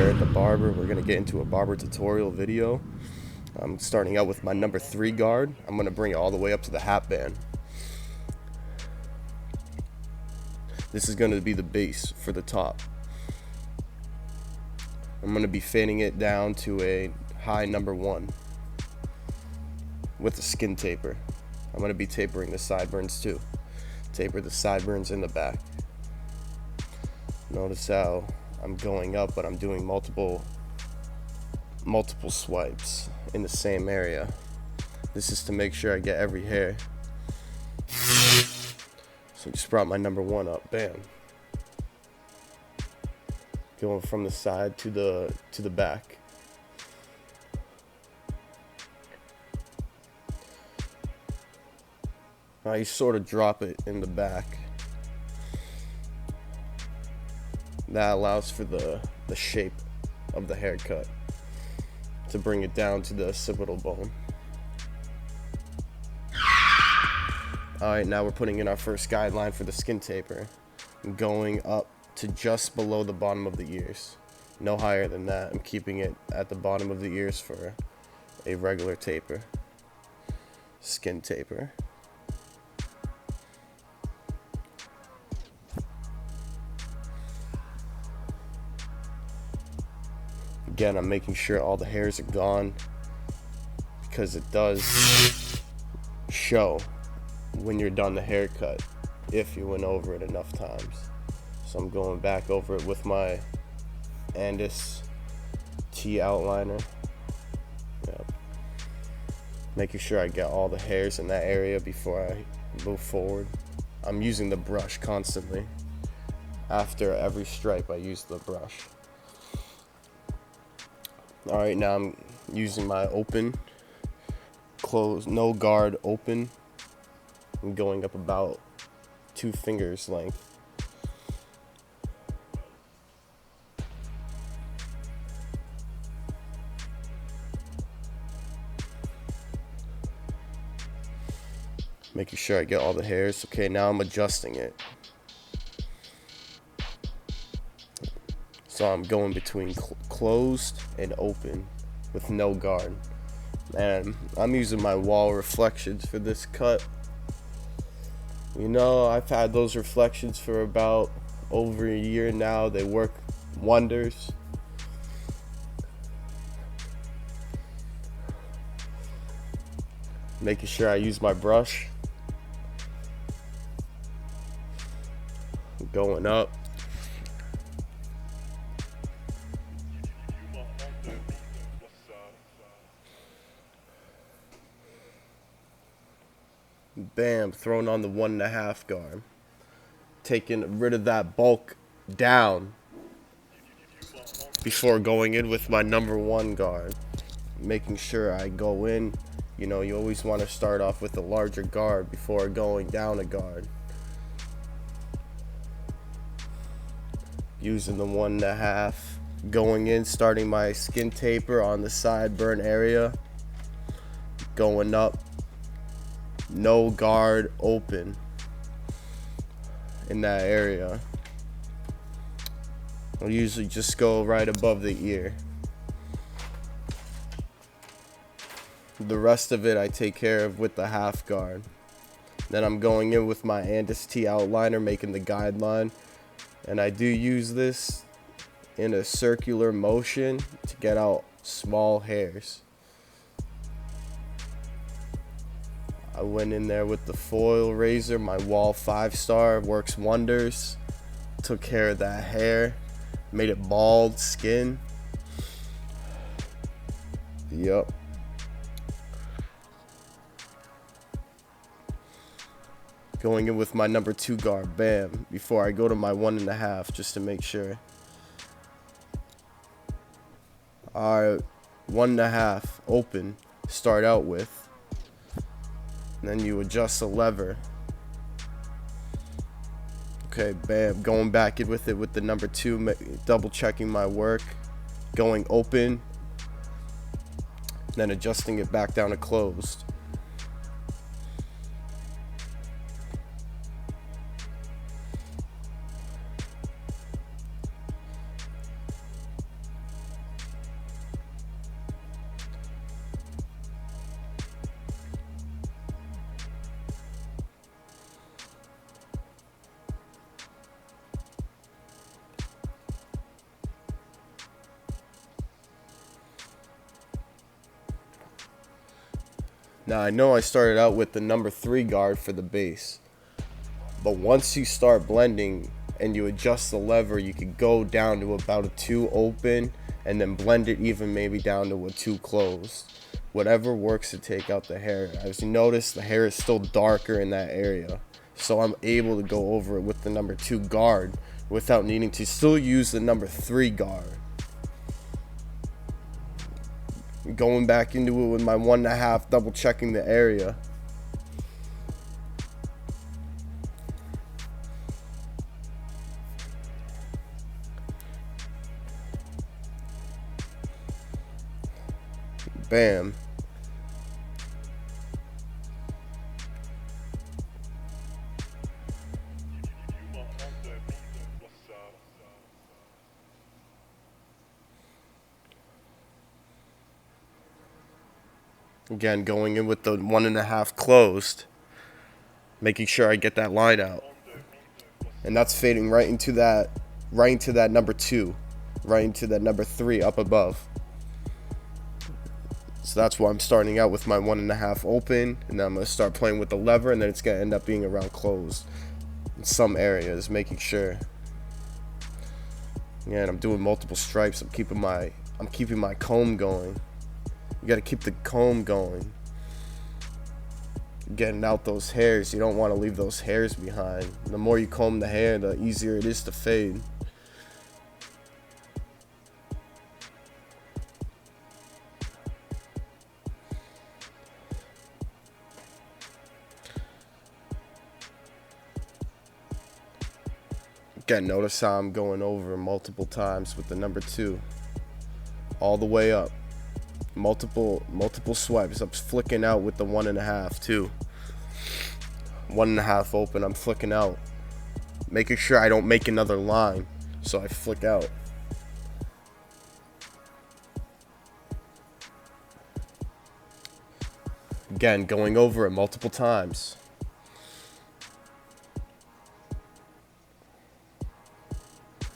here at the barber. We're going to get into a barber tutorial video. I'm starting out with my number 3 guard. I'm going to bring it all the way up to the hat band. This is going to be the base for the top. I'm going to be fanning it down to a high number 1 with a skin taper. I'm going to be tapering the sideburns too. Taper the sideburns in the back. Notice how I'm going up, but I'm doing multiple swipes in the same area. This is to make sure I get every hair. So just brought my number 1 up, bam. Going from the side to the back. Now you sort of drop it in the back. That allows for the shape of the haircut to bring it down to the occipital bone. Alright, now we're putting in our first guideline for the skin taper. I'm going up to just below the bottom of the ears. No higher than that. I'm keeping it at the bottom of the ears for a regular taper. Skin taper. Again, I'm making sure all the hairs are gone because it does show when you're done the haircut if you went over it enough times. So I'm going back over it with my Andis T outliner. Yep. Making sure I get all the hairs in that area before I move forward. I'm using the brush constantly. After every stripe, I use the brush. Alright, now I'm using my open, close, no guard open. I'm going up about 2 fingers length. Making sure I get all the hairs. Okay, now I'm adjusting it. So I'm going between closed and open with no guard. And I'm using my wall reflections for this cut. You know, I've had those reflections for about over a year now. They work wonders. Making sure I use my brush. Going up. Bam, throwing on the 1.5 guard. Taking rid of that bulk down before going in with my number 1 guard. Making sure I go in. You know, you always want to start off with a larger guard before going down a guard. Using the 1.5. Going in, starting my skin taper on the sideburn area. Going up. No guard open in that area. I'll usually just go right above the ear. The rest of it I take care of with the half guard. Then I'm going in with my Andis T outliner, making the guideline. And I do use this in a circular motion to get out small hairs. I went in there with the foil razor. My Wall 5-star works wonders. Took care of that hair. Made it bald skin. Yup. Going in with my number 2 guard. Bam. Before I go to my 1.5, just to make sure. Alright. 1.5 open. Start out with. And then you adjust the lever. Okay, bam. Going back in with it with the number 2, double checking my work. Going open. Then adjusting it back down to closed. Now I know I started out with the number 3 guard for the base, but once you start blending and you adjust the lever, you could go down to about a 2 open and then blend it even maybe down to a 2 closed. Whatever works to take out the hair. As you notice, the hair is still darker in that area, so I'm able to go over it with the number 2 guard without needing to still use the number 3 guard. Going back into it with my 1.5, double checking the area. Bam. Again, going in with the 1.5 closed, making sure I get that line out. And that's fading right into that number 2, right into that number 3 up above. So that's why I'm starting out with my 1.5 open, and then I'm going to start playing with the lever, and then it's going to end up being around closed in some areas, making sure. Yeah, and I'm doing multiple stripes. I'm keeping my comb going. You got to keep the comb going. Getting out those hairs. You don't want to leave those hairs behind. The more you comb the hair, the easier it is to fade. Again, notice how I'm going over multiple times with the number 2. All the way up. Multiple swipes. I'm flicking out with the 1.5 too. 1.5 open, I'm flicking out. Making sure I don't make another line, so I flick out. Again, going over it multiple times.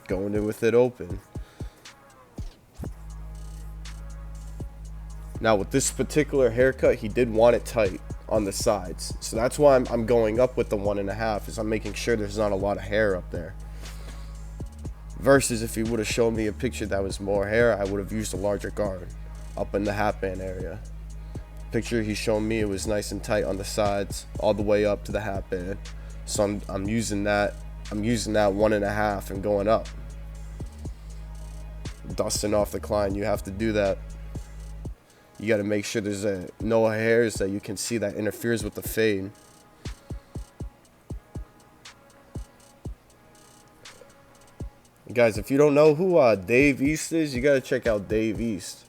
Going in with it open. Now with this particular haircut, he did want it tight on the sides. So that's why I'm going up with the 1.5, is I'm making sure there's not a lot of hair up there. Versus if he would have shown me a picture that was more hair, I would have used a larger guard up in the hat band area. Picture he showed me, it was nice and tight on the sides all the way up to the hat band. So I'm using that 1.5 and going up. Dusting off the client, you have to do that. You got to make sure there's no hairs that you can see that interferes with the fade. Guys, if you don't know who Dave East is, you got to check out Dave East.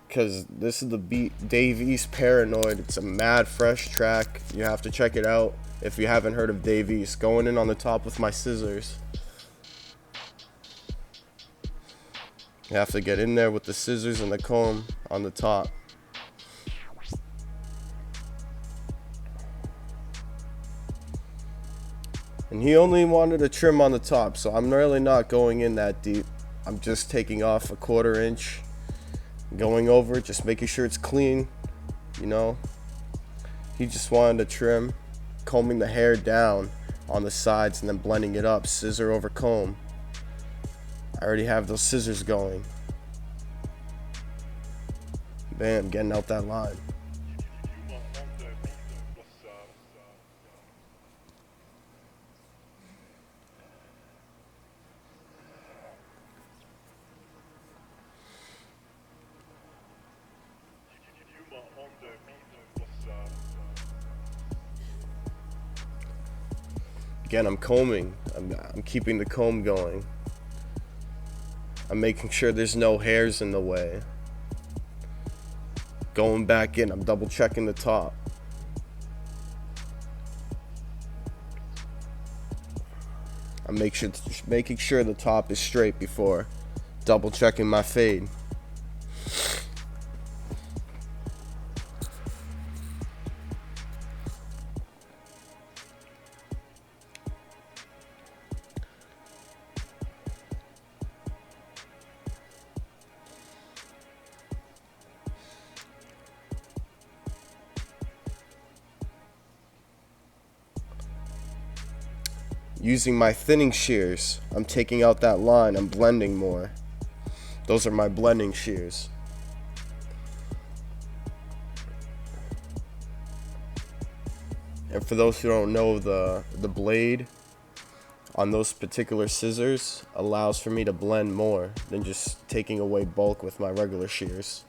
Because this is the beat, Dave East Paranoid. It's a mad fresh track. You have to check it out if you haven't heard of Dave East. Going in on the top with my scissors. You have to get in there with the scissors and the comb on the top. And he only wanted a trim on the top, so I'm really not going in that deep. I'm just taking off a 1/4 inch, going over it, just making sure it's clean, you know. He just wanted a trim, combing the hair down on the sides and then blending it up, scissor over comb. I already have those scissors going. Bam, getting out that line. Again, I'm combing. I'm keeping the comb going. I'm making sure there's no hairs in the way. Going back in, I'm double checking the top. I'm making sure the top is straight before double checking my fade. Using my thinning shears, I'm taking out that line, I'm blending more. Those are my blending shears. And for those who don't know, the blade on those particular scissors allows for me to blend more than just taking away bulk with my regular shears.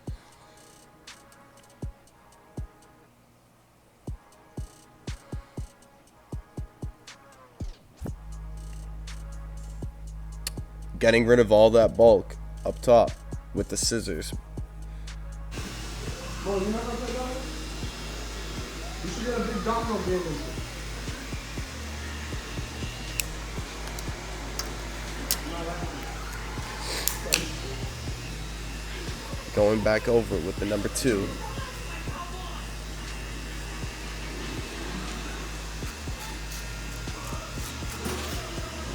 Getting rid of all that bulk up top with the scissors. Bro, you know what that guy? You should get a big domino game. Going back over it with the number 2.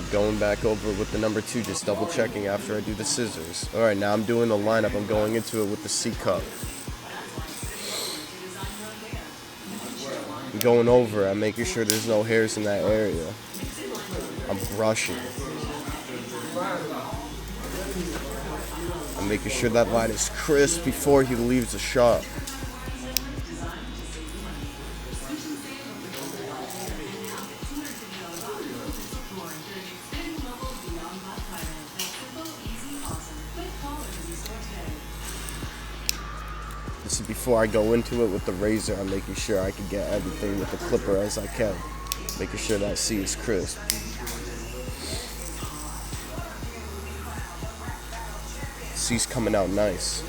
Going back over it with the number 2, just double checking after I do the scissors. Alright, now I'm doing the lineup. I'm going into it with the C cup. I'm going over it. I'm making sure there's no hairs in that area. I'm brushing. I'm making sure that line is crisp before he leaves the shop. This is before I go into it with the razor. I'm making sure I can get everything with the clipper as I can. Making sure that C is crisp. C's coming out nice.